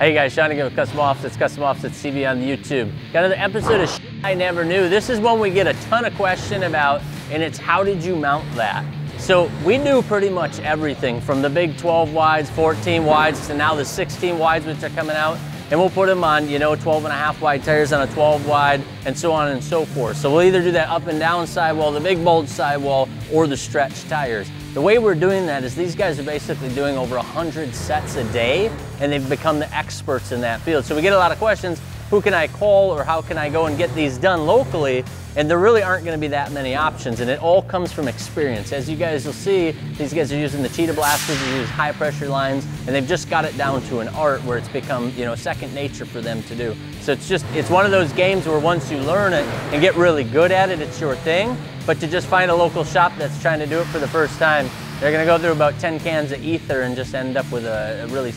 Hey guys, Sean again with Custom Offsets TV on the YouTube. Got another episode of shit I never knew. This is one we get a ton of question about, and it's how did you mount that? So we do pretty much everything from the big 12 wides, 14 wides, to now the 16 wides which are coming out. And we'll put them on, 12.5 wide tires on a 12 wide, and so on and so forth. So we'll either do that up and down sidewall, the big bulge sidewall, or the stretch tires. The way we're doing that is these guys are basically doing over 100 sets a day, and they've become the experts in that field. So we get a lot of questions, who can I call or how can I go and get these done locally? And there really aren't gonna be that many options, and it all comes from experience. As you guys will see, these guys are using the cheetah blasters, they use high pressure lines, and they've just got it down to an art where it's become, second nature for them to do. So it's one of those games where once you learn it and get really good at it, it's your thing. But to just find a local shop that's trying to do it for the first time, they're gonna go through about 10 cans of ether and just end up with a really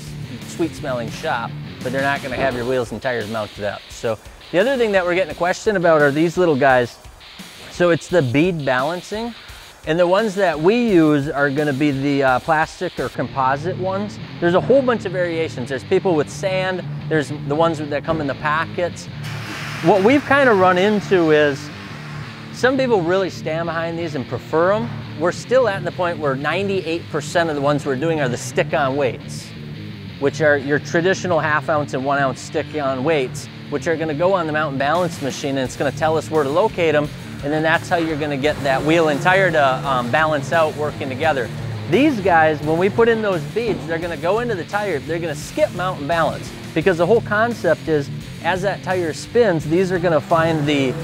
sweet smelling shop, but they're not gonna have your wheels and tires mounted up. So the other thing that we're getting a question about are these little guys. So it's the bead balancing, and the ones that we use are gonna be the plastic or composite ones. There's a whole bunch of variations. There's people with sand, there's the ones that come in the packets. What we've kind of run into is some people really stand behind these and prefer them. We're still at the point where 98% of the ones we're doing are the stick-on weights, which are your traditional 1/2 ounce and 1 ounce stick-on weights, which are gonna go on the mountain balance machine, and it's gonna tell us where to locate them, and then that's how you're gonna get that wheel and tire to balance out working together. These guys, when we put in those beads, they're gonna go into the tire, they're gonna skip mountain balance, because the whole concept is, as that tire spins, these are gonna find the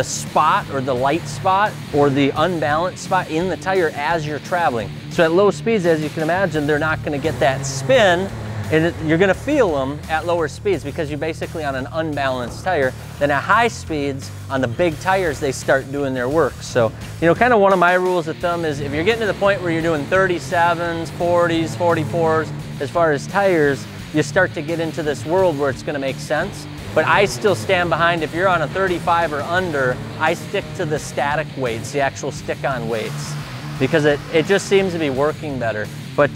spot or the light spot or the unbalanced spot in the tire as you're traveling. So at low speeds, as you can imagine, they're not gonna get that spin, and you're gonna feel them at lower speeds because you're basically on an unbalanced tire. Then at high speeds, on the big tires, they start doing their work. So, kind of one of my rules of thumb is if you're getting to the point where you're doing 37s, 40s, 44s, as far as tires, you start to get into this world where it's gonna make sense. But I still stand behind, if you're on a 35 or under, I stick to the static weights, the actual stick-on weights, because it just seems to be working better. But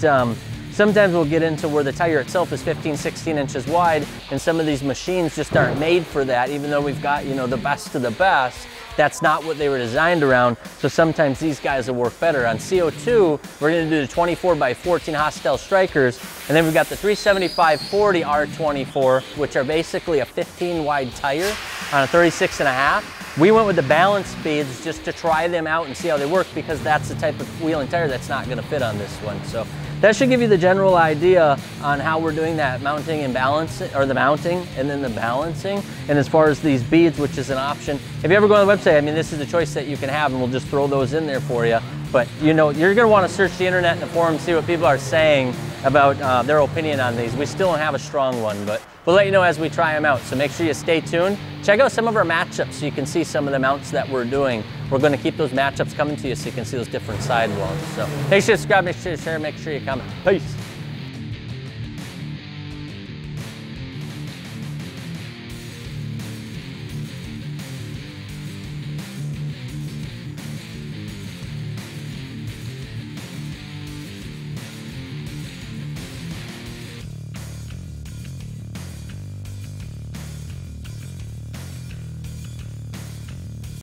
sometimes we'll get into where the tire itself is 15, 16 inches wide, and some of these machines just aren't made for that, even though we've got, the best of the best. That's not what they were designed around, so sometimes these guys will work better. On CO2, we're gonna do the 24 by 14 Hostel Strikers, and then we've got the 375/40 R24, which are basically a 15 wide tire on a 36.5. We went with the balance beads just to try them out and see how they work, because that's the type of wheel and tire that's not gonna fit on this one. So that should give you the general idea on how we're doing that mounting and balancing, or the mounting and then the balancing. And as far as these beads, which is an option, if you ever go on the website, this is a choice that you can have, and we'll just throw those in there for you. But you're gonna wanna search the internet and the forum, see what people are saying about their opinion on these. We still don't have a strong one, but we'll let you know as we try them out. So make sure you stay tuned. Check out some of our matchups so you can see some of the mounts that we're doing. We're gonna keep those matchups coming to you so you can see those different sidewalls. So make sure you subscribe, make sure you share, make sure you comment. Peace.